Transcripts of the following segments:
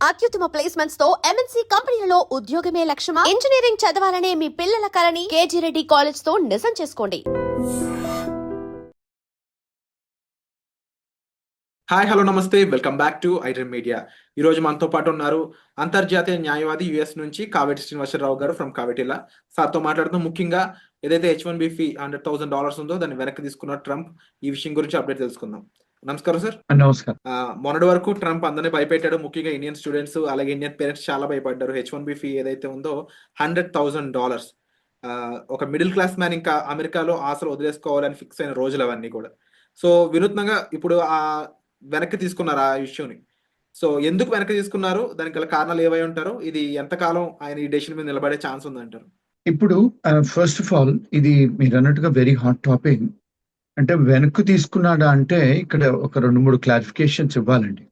అత్యుత్తమ ప్లేస్మెంట్స్ తో ఎంఎన్సీ కంపెనీలలో ఉద్యోగమే లక్ష్యమా? ఇంజనీరింగ్ చదవాలనే మీ పిల్లల కలని కేజీ రెడ్డి కాలేజ్ తో నిజం చేసుకోండి. హాయ్ హలో నమస్తే, welcome back to iDream media. ఈ రోజు మనతో పాటు ఉన్నారు అంతర్జాతీయ న్యాయవాది యుఎస్ నుంచి కావేటి శ్రీనివాసరావు గారు ఫ్రమ్ కావేటిలా. సార్తో మాట్లాడుతూ ముఖ్యంగా ఏదైతే H1B ఫీ $100,000 ఉందో దాన్ని వెనక్కి తీసుకున్న ట్రంప్, ఈ విషయం గురించి అప్డేట్ తెలుసుకుందాం. నమస్కారం సార్. నమస్కారం. మొన్నటి వరకు ట్రంప్ అందరినీ భయపెట్టాడు, ముఖ్యంగా ఇండియన్ స్టూడెంట్స్ అలాగే ఇండియన్ పేరెంట్స్ చాలా భయపడ్డారు. H1B ఫీ ఏదైతే ఉందో $100,000, ఒక మిడిల్ క్లాస్ మ్యాన్ ఇంకా అమెరికాలో ఆశలు వదిలేసుకోవాలని ఫిక్స్ అయిన రోజులు అవన్నీ కూడా. సో వినూత్నంగా ఇప్పుడు వెనక్కి తీసుకున్నారు ఆ ఇష్యూని. సో ఎందుకు వెనక్కి తీసుకున్నారు, దానికి గల కారణాలు ఏవై ఉంటారు, ఇది ఎంతకాలం ఆయన ఈ డెసిషన్ మీద నిలబడే ఛాన్స్ ఉందంటారు? ఇప్పుడు ఫస్ట్ ఆఫ్ ఆల్ ఇది మీరు అన్నట్టుగా వెరీ హాట్ టాపిక్. అంటే వెనక్కు తీసుకున్నాడా అంటే ఇక్కడ ఒక 2-3 క్లారిఫికేషన్స్ ఇవ్వాలండి.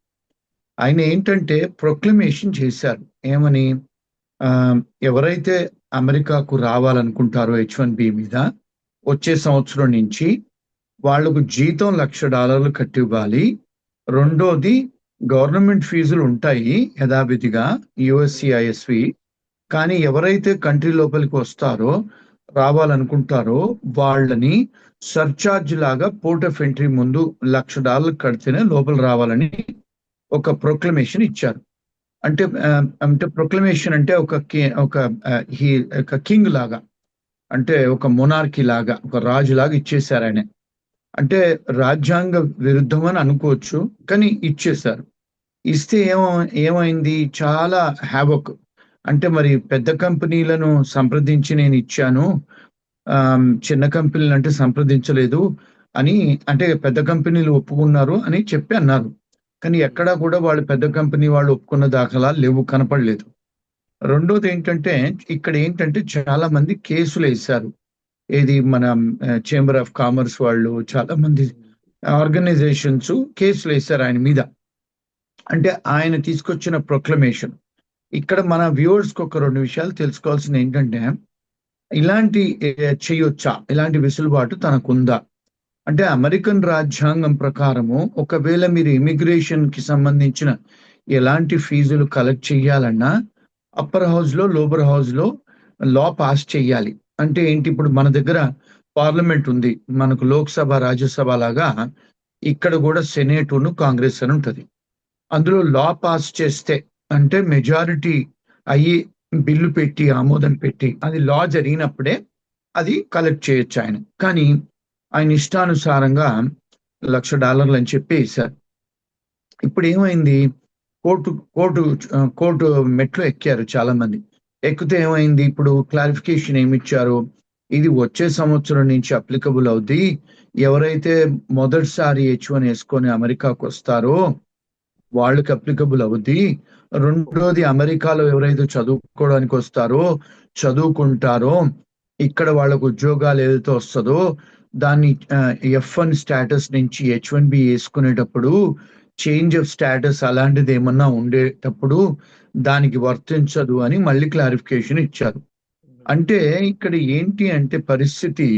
ఆయన ఏంటంటే ప్రొక్లమేషన్ చేశారు. ఏమని? ఎవరైతే అమెరికాకు రావాలనుకుంటారో H1B మీద వచ్చే సంవత్సరం నుంచి వాళ్లకు జీతం $1,00,000 కట్టి ఇవ్వాలి. రెండోది గవర్నమెంట్ ఫీజులు ఉంటాయి యథావిధిగా USCISవి. కానీ ఎవరైతే కంట్రీ లోపలికి వస్తారో రావాలనుకుంటారో వాళ్ళని సర్చార్జ్ లాగా పోర్ట్ ఆఫ్ ఎంట్రీ ముందు $1,00,000 కడితేనే లోపల రావాలని ఒక ప్రొక్లమేషన్ ఇచ్చారు. అంటే అంటే ప్రొక్లమేషన్ అంటే ఒక కింగ్ లాగా, అంటే ఒక మొనార్కీ లాగా, ఒక రాజు లాగా ఇచ్చేశారు ఆయన. అంటే రాజ్యాంగ విరుద్ధం అని అనుకోవచ్చు, కానీ ఇచ్చేశారు. ఇస్తే ఏమైంది? చాలా హ్యావక్. అంటే మరి పెద్ద కంపెనీలను సంప్రదించి నేను ఇచ్చాను, చిన్న కంపెనీలు అంటే సంప్రదించలేదు అని, అంటే పెద్ద కంపెనీలు ఒప్పుకున్నారు అని చెప్పి అన్నారు. కానీ ఎక్కడా కూడా వాళ్ళు పెద్ద కంపెనీ వాళ్ళు ఒప్పుకున్న దాఖలాలు లేవు, కనపడలేదు. రెండోది ఏంటంటే ఇక్కడ ఏంటంటే చాలా మంది కేసులు వేశారు. ఏది మన చేంబర్ ఆఫ్ కామర్స్ వాళ్ళు, చాలా మంది ఆర్గనైజేషన్స్ కేసులు వేశారు ఆయన మీద. అంటే ఆయన తీసుకొచ్చిన ప్రొక్లమేషన్. ఇక్కడ మన వ్యూవర్స్ కి ఒక 2 విషయాలు తెలుసుకోవాల్సింది ఏంటంటే, ఇలాంటి చేయొచ్చా, ఇలాంటి వెసులుబాటు తనకుందా అంటే అమెరికన్ రాజ్యాంగం ప్రకారము ఒకవేళ మీరు ఇమిగ్రేషన్ కి సంబంధించిన ఎలాంటి ఫీజులు కలెక్ట్ చేయాలన్నా అప్పర్ హౌస్ లో లోవర్ హౌస్ లో లా పాస్ చేయాలి. అంటే ఏంటి? ఇప్పుడు మన దగ్గర పార్లమెంట్ ఉంది, మనకు లోక్సభ రాజ్యసభ లాగా ఇక్కడ కూడా సెనేట్ కాంగ్రెస్ అని ఉంటది. అందులో లా పాస్ చేస్తే అంటే మెజారిటీ అయ్యి బిల్లు పెట్టి ఆమోదం పెట్టి అది లా జరిగినప్పుడే అది కలెక్ట్ చేయొచ్చు ఆయన. కానీ ఆయన ఇష్టానుసారంగా $1,00,000 అని చెప్పి వేశారు. ఇప్పుడు ఏమైంది? కోర్టు మెట్లు ఎక్కారు చాలా మంది. ఎక్కితే ఏమైంది? ఇప్పుడు క్లారిఫికేషన్ ఏమిచ్చారు? ఇది వచ్చే సంవత్సరం నుంచి అప్లికబుల్ అవుద్ది. ఎవరైతే మొదటిసారి H1 వేసుకొని అమెరికాకు వస్తారో వాళ్ళకి అప్లికబుల్ అవుద్ది. రెండోది అమెరికాలో ఎవరైతే చదువుకోవడానికి వస్తారో చదువుకుంటారో ఇక్కడ వాళ్ళకు ఉద్యోగాలు ఏదైతే వస్తుందో దాన్ని F1 స్టేటస్ నుంచి H1B వేసుకునేటప్పుడు చేంజ్ ఆఫ్ స్టేటస్ అలాంటిది ఏమన్నా ఉండేటప్పుడు దానికి వర్తించదు అని మళ్ళీ క్లారిఫికేషన్ ఇచ్చారు. అంటే ఇక్కడ ఏంటి అంటే పరిస్థితి,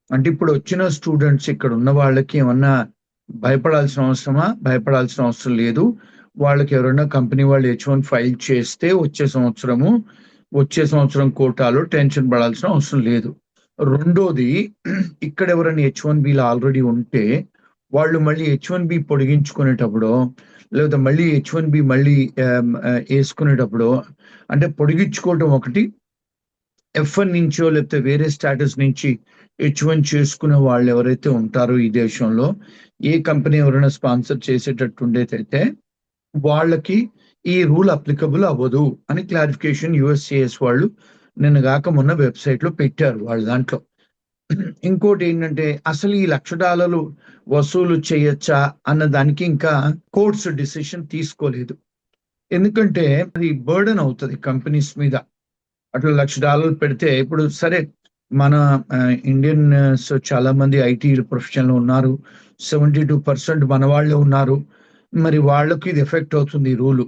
అంటే ఇప్పుడు వచ్చిన స్టూడెంట్స్ ఇక్కడ ఉన్న వాళ్ళకి ఏమన్నా భయపడాల్సిన అవసరమా? భయపడాల్సిన అవసరం లేదు. వాళ్ళకి ఎవరైనా కంపెనీ వాళ్ళు H1 ఫైల్ చేస్తే వచ్చే సంవత్సరం కోటాలో టెన్షన్ పడాల్సిన అవసరం లేదు. రెండోది ఇక్కడ ఎవరైనా H1Bలో ఆల్రెడీ ఉంటే వాళ్ళు మళ్ళీ H1B పొడిగించుకునేటప్పుడు లేదా మళ్ళీ H1B మళ్ళీ వేసుకునేటప్పుడు, అంటే పొడిగించుకోవటం ఒకటి, F1 నుంచో లేకపోతే వేరే స్టేటస్ నుంచి H1 చేసుకునే వాళ్ళు ఎవరైతే ఉంటారో ఈ దేశంలో ఏ కంపెనీ ఎవరైనా స్పాన్సర్ చేసేటట్టు ఉండేదైతే వాళ్ళకి ఈ రూల్ అప్లికబుల్ అవ్వదు అని క్లారిఫికేషన్ USCIS వాళ్ళు నిన్న కాక మొన్న వెబ్సైట్ లో పెట్టారు వాళ్ళ దాంట్లో. ఇంకోటి ఏంటంటే అసలు ఈ $1,00,000 వసూలు చేయొచ్చా అన్న దానికి ఇంకా కోర్ట్స్ డిసిషన్ తీసుకోలేదు. ఎందుకంటే అది బర్డెన్ అవుతుంది కంపెనీస్ మీద. అట్లా $1,00,000 పెడితే ఇప్పుడు సరే మన ఇండియన్స్ చాలా మంది IT ప్రొఫెషన్ లో ఉన్నారు, 72% మన వాళ్ళే ఉన్నారు. మరి వాళ్ళకి ఇది ఎఫెక్ట్ అవుతుంది ఈ రూలు.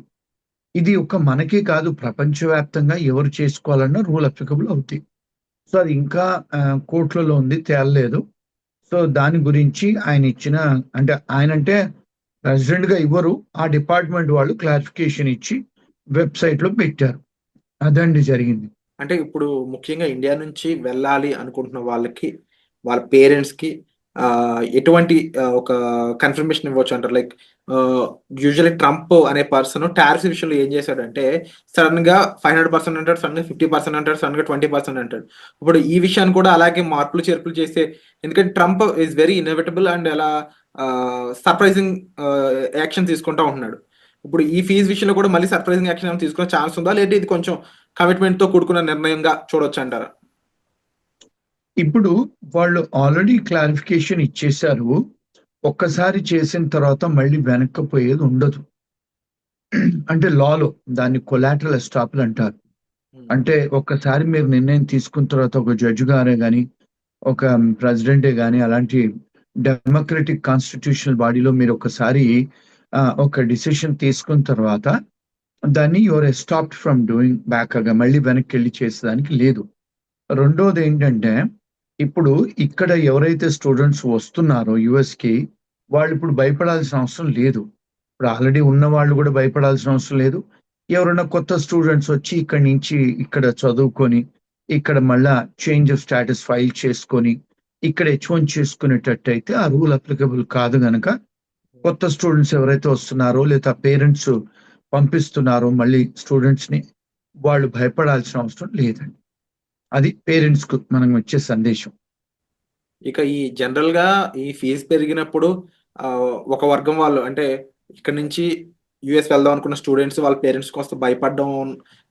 ఇది ఒక మనకే కాదు, ప్రపంచవ్యాప్తంగా ఎవరు చేసుకోవాలన్నా రూల్ అప్లికబుల్ అవుతాయి. సో అది ఇంకా కోర్టులలో ఉంది, తేలలేదు. సో దాని గురించి ఆయన ఇచ్చిన, అంటే ఆయన అంటే ప్రెసిడెంట్ గా ఇవ్వరు. ఆ డిపార్ట్మెంట్ వాళ్ళు క్లారిఫికేషన్ ఇచ్చి వెబ్సైట్ లో పెట్టారు. అదండి జరిగింది. అంటే ఇప్పుడు ముఖ్యంగా ఇండియా నుంచి వెళ్ళాలి అనుకుంటున్న వాళ్ళకి, వాళ్ళ పేరెంట్స్‌కి ఎటువంటి ఒక కన్ఫర్మేషన్ ఇవ్వచ్చు అంటారు? లైక్ యూజువల్లీ ట్రంప్ అనే పర్సన్ టారిఫ్స్ విషయంలో ఏం చేశాడంటే, సడెన్‌గా 500% అంటాడు, సడెన్‌గా 50% అంటాడు, సడెన్‌గా 20% అంటాడు. ఇప్పుడు ఈ విషయాన్ని కూడా అలాగే మార్పులు, చేర్పులు చేస్తే, ఎందుకంటే Trump is very innovatable and అలా సర్ప్రైజింగ్ యాక్షన్ తీసుకుంటా ఉంటున్నాడు. ఇప్పుడు ఈ ఫీజ్ విషయంలో కూడా మళ్ళీ సర్ప్రైజింగ్ యాక్షన్ ఏమైనా తీసుకునే ఛాన్స్ ఉందా? లేదా ఇది కొంచెం కమిట్మెంట్‌తో కూడుకున్న నిర్ణయంగా చూడొచ్చంటారా? ఇప్పుడు వాళ్ళు ఆల్రెడీ క్లారిఫికేషన్ ఇచ్చేశారు. ఒక్కసారి చేసిన తర్వాత మళ్ళీ వెనక్కి పోయేది ఉండదు. అంటే లాలో దాన్ని కొలాటరల్ ఎస్టాప్ల్ అంటారు. హ్మ్. అంటే ఒక్కసారి మీరు నిర్ణయం తీసుకున్న తర్వాత ఒక జడ్జి గారే గాని, ఒక ప్రెసిడెంటే గాని అలాంటి డెమోక్రటిక్ కాన్స్టిట్యూషనల్ బాడీలో మీరు ఒకసారి ఒక డిసిషన్ తీసుకున్న తర్వాత దాన్ని you are stopped from doing back మళ్ళీ వెనక్కి చేసేదానికి లేదు. రెండోది ఏంటంటే ఇప్పుడు ఇక్కడ ఎవరైతే స్టూడెంట్స్ వస్తున్నారో యుఎస్‌కి వాళ్ళు ఇప్పుడు భయపడాల్సిన అవసరం లేదు. ఇప్పుడు ఆల్రెడీ ఉన్న వాళ్ళు కూడా భయపడాల్సిన అవసరం లేదు. ఎవరైనా కొత్త స్టూడెంట్స్ వచ్చి ఇక్కడి నుంచి ఇక్కడ చదువుకొని, ఇక్కడ మళ్ళా చేంజ్ ఆఫ్ స్టేటస్ ఫైల్ చేసుకొని, ఇక్కడ హెచ్-1 చేసుకునేటట్టయితే ఆ రూల్ అప్లికబుల్ కాదు గనక కొత్త స్టూడెంట్స్ ఎవరైతే వస్తున్నారో లేదా పేరెంట్స్ పంపిస్తున్నారో మళ్ళీ స్టూడెంట్స్‌ని వాళ్ళు భయపడాల్సిన అవసరం లేదండి. అది పేరెంట్స్‌కు మనం ఇచ్చే సందేశం. ఇక ఈ జనరల్‌గా ఈ ఫీజ్ పెరిగినప్పుడు ఒక వర్గం వాళ్ళు అంటే ఇక్కడి నుంచి యూఎస్ వెళ్దాం అనుకున్న స్టూడెంట్స్ వాళ్ళ పేరెంట్స్ కాస్త భయపడడం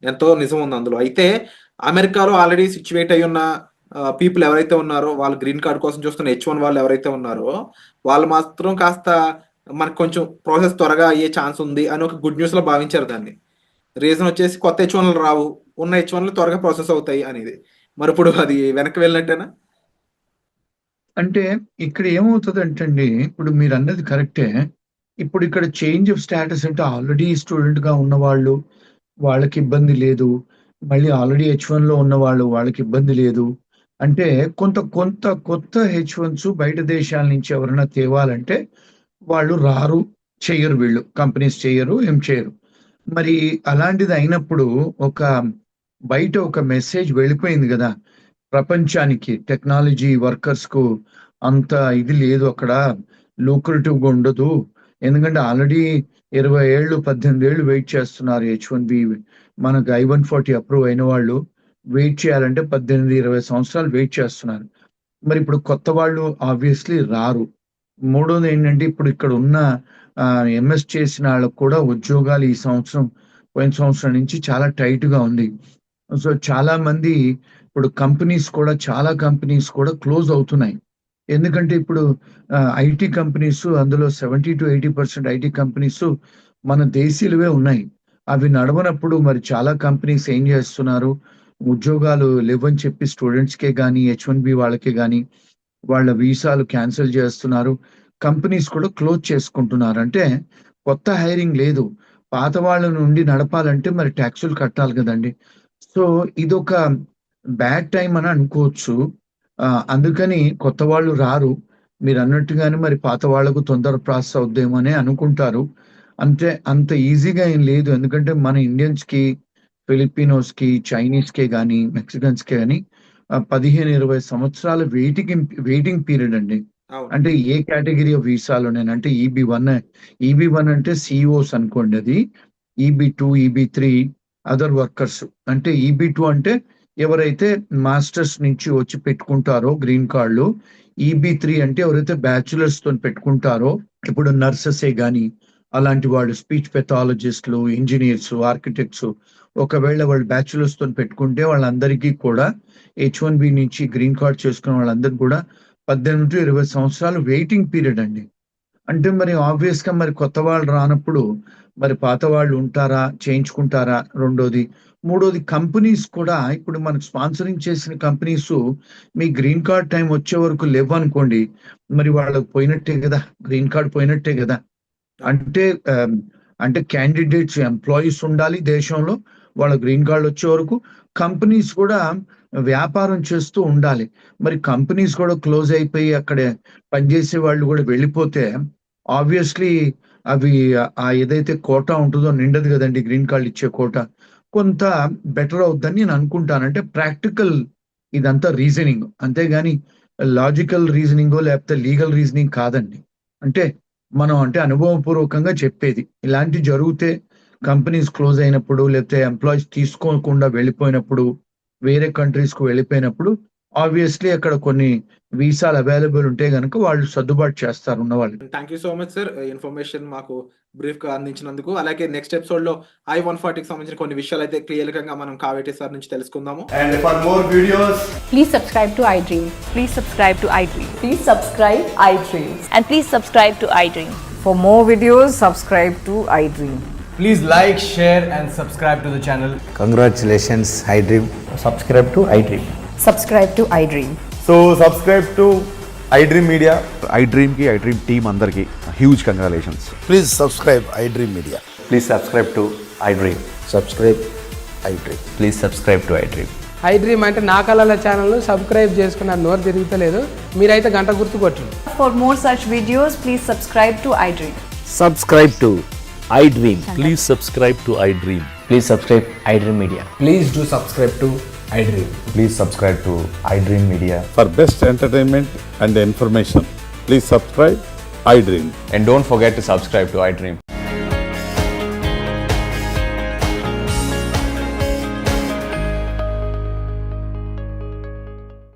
ఎంతో నిజం ఉంది అందులో. అయితే అమెరికాలో ఆల్రెడీ సిట్యుయేట్ అయ్యున్న పీపుల్ ఎవరైతే ఉన్నారో వాళ్ళు గ్రీన్ కార్డ్ కోసం చూస్తున్న హెచ్-1 వాళ్ళు ఎవరైతే ఉన్నారో వాళ్ళు మాత్రం కాస్త మనకు కొంచెం ప్రాసెస్ త్వరగా అయ్యే ఛాన్స్ ఉంది అని ఒక గుడ్ న్యూస్‌లో భావించారు దాన్ని. రీజన్ వచ్చేసి కొత్త హెచ్-1లు రావు. ఉన్న హెచ్-1లు త్వరగా ప్రాసెస్ అవుతాయి అనేది. మరిప్పుడు అది వెనక్కి వెళ్ళినట్టేనా? అంటే ఇక్కడ ఏమవుతదంటండి, ఇప్పుడు మీరన్నది కరెక్టే. ఇప్పుడు ఇక్కడ చేంజ్ ఆఫ్ స్టేటస్ అంటే ఆల్రెడీ స్టూడెంట్‌గా ఉన్నవాళ్ళు, వాళ్ళకి ఇబ్బంది లేదు. మళ్ళీ ఆల్రెడీ హెచ్-1లో ఉన్నవాళ్ళు, వాళ్ళకి ఇబ్బంది లేదు. అంటే కొంత కొంత కొత్త హెచ్-1స్ బయట దేశాల నుంచి ఎవరైనా తేవాలంటే వాళ్ళు రారు, చెయ్యరు వీళ్ళు. కంపెనీస్ చెయ్యరు, ఏం చేయరు. మరి అలాంటిది అయినప్పుడు ఒక బయట ఒక మెసేజ్ వెళ్ళిపోయింది గదా! ప్రపంచానికి టెక్నాలజీ వర్కర్స్‌కు అంత ఇది లేదు అక్కడ. లూక్రేటివ్‌గా ఉండదు. ఎందుకంటే ఆల్రెడీ 20 ఏళ్ళు, 18 ఏళ్ళు వెయిట్ చేస్తున్నారు హెచ్-1బీ. మనకు I-140 అప్రూవ్ అయిన వాళ్ళు వెయిట్ చేయాలంటే 18, 20 సంవత్సరాలు వెయిట్ చేస్తున్నారు. మరి ఇప్పుడు కొత్త వాళ్ళు ఆబ్వియస్‌లీ రారు. మూడోది ఏంటంటే ఇప్పుడు ఇక్కడ ఉన్న ఎంఎస్ చేసిన ఆళ్ళకి కూడా ఉద్యోగాలు ఈ సంవత్సరం, పోయిన సంవత్సరం నుంచి చాలా టైట్‌గా ఉంది. సో, చాలా మంది ఇప్పుడు చాలా కంపెనీస్ కూడా క్లోజ్ అవుతున్నాయి. ఎందుకంటే ఇప్పుడు ఐటీ కంపెనీస్ అందులో 70-80% ఐటీ కంపెనీస్ మన దేశీయులవే ఉన్నాయి. అవి నడవనప్పుడు మరి చాలా కంపెనీస్ ఏం చేస్తున్నారు, ఉద్యోగాలు లేవని చెప్పి స్టూడెంట్స్‌కే గాని, హెచ్-1బీ వాళ్ళకే గాని వాళ్ళ వీసాలు క్యాన్సెల్ చేస్తున్నారు. కంపెనీస్ కూడా క్లోజ్ చేసుకుంటున్నారు. అంటే కొత్త హైరింగ్ లేదు. పాత వాళ్ళ నుండి నడపాలంటే మరి టాక్సులు కట్టాలి గదండీ! సో, ఇదొక బ్యాడ్ టైమ్ అని అనుకోవచ్చు. అందుకని కొత్త వాళ్ళు రారు. మీరన్నట్టుగానే మరి పాత వాళ్ళకు తొందర ప్రాసెస్ అవుద్దేమో అని అనుకుంటారు. అంటే అంత ఈజీగా ఏం లేదు. ఎందుకంటే మన ఇండియన్స్‌కి, ఫిలిపినోస్‌కి, చైనీస్‌కే గాని, మెక్సికన్స్‌కే గాని 15, 20 సంవత్సరాల వెయిటింగ్ పీరియడ్ అండి. అవును. అంటే ఏ కేటగరీ ఆఫ్ వీసాలోనేనా అంటే ఈబీ-1 అంటే సీఈఓస్ అనుకోండి అది. ఈబీ-2, ఈబీ-3 అదర్ వర్కర్స్. అంటే ఈబీ-2 అంటే ఎవరైతే మాస్టర్స్ నుంచి వచ్చి పెట్టుకుంటారో గ్రీన్ కార్డ్‌లు. ఈబీ-3 అంటే ఎవరైతే బ్యాచిలర్స్‌తోని పెట్టుకుంటారో, ఇప్పుడు నర్సెసే గాని, అలాంటి వాళ్ళు స్పీచ్ పెథాలజిస్ట్‌లు, ఇంజినీర్స్, ఆర్కిటెక్ట్స్ ఒకవేళ వాళ్ళు బ్యాచిలర్స్‌తోని పెట్టుకుంటే వాళ్ళందరికీ కూడా హెచ్-1బీ నుంచి గ్రీన్ కార్డ్ చేసుకున్న వాళ్ళందరికి కూడా 18-20 సంవత్సరాలు వెయిటింగ్ పీరియడ్ అండి. అంటే మరి ఆబ్వియస్‌గా మరి కొత్త వాళ్ళు రానప్పుడు మరి పాత వాళ్ళు ఉంటారా? చేయించుకుంటారా? రెండోది. మూడోది కంపెనీస్ కూడా ఇప్పుడు మనకు స్పాన్సరింగ్ చేసిన కంపెనీసు మీ గ్రీన్ కార్డ్ టైమ్ వచ్చే వరకు లేవనుకోండి. మరి వాళ్ళకి పోయినట్టే గదా! గ్రీన్ కార్డ్ పోయినట్టే గదా! అంటే అంటే క్యాండిడేట్స్, ఎంప్లాయీస్ ఉండాలి దేశంలో. వాళ్ళ గ్రీన్ కార్డ్ వచ్చే వరకు. కంపెనీస్ కూడా వ్యాపారం చేస్తూ ఉండాలి. మరి కంపెనీస్ కూడా క్లోజ్ అయిపోయి అక్కడ పనిచేసే వాళ్ళు గూడా వెళ్ళిపోతే ఆబ్వియస్‌లీ అవి ఆ ఏదైతే కోటా ఉంటుందో నిండదు కదండి, గ్రీన్ కార్డ్ ఇచ్చే కోటా కొంత బెటర్ అవుద్దని నేను అనుకుంటాను. అంటే ప్రాక్టికల్ ఇదంతా రీజనింగ్, అంతేగాని లాజికల్ రీజనింగో లేకపోతే లీగల్ రీజనింగ్ కాదండి. అంటే మనం అంటే అనుభవపూర్వకంగా చెప్పేది. ఇలాంటివి జరిగితే కంపెనీస్ క్లోజ్ అయినప్పుడు, లేకపోతే ఎంప్లాయీస్ తీసుకోకుండా వెళ్ళిపోయినప్పుడు, వేరే కంట్రీస్‌కి వెళ్ళిపోయినప్పుడు ఆబ్వియస్‌లీ అక్కడ కొన్ని వీసాలు అవైలబుల్ ఉంటే గనక వాళ్ళు సర్దుబాటు చేస్తారు ఉన్నవాళ్ళు. Thank you so much sir. Information మాకు బ్రీఫ్‌గా అందించినందుకు. అలాగే నెక్స్ట్ ఎపిసోడ్‌లో I-140కి సంబంధించిన కొన్ని విషయాలైతే క్లియర్‌గా మనం కావేటి సార్ నుంచి తెలుసుకుందాము. And for more videos, Please subscribe to iDream. Please subscribe to iDream. Please subscribe iDream. And please subscribe to iDream. For more videos, subscribe to iDream. please like, share and subscribe to the channel. Congratulations, iDream. Subscribe to iDream. Subscribe to iDream. So subscribe to iDream Media. iDream की iDream team अंदर की huge congratulations. Please subscribe iDream Media. Please subscribe to iDream. Subscribe iDream. Please subscribe to iDream. iDream అంటే నా కళల channel subscribe చేసుకున్న నోరు తిరుగుతలేదు, మీరైతే గంట గుర్తు కొట్టండి. For more such videos, please subscribe to iDream. Subscribe to iDream. Please subscribe to iDream. Please subscribe iDream Media. Please do subscribe to iDream. Please subscribe to iDream Media. For best entertainment and information, please subscribe iDream. And don't forget to subscribe to iDream.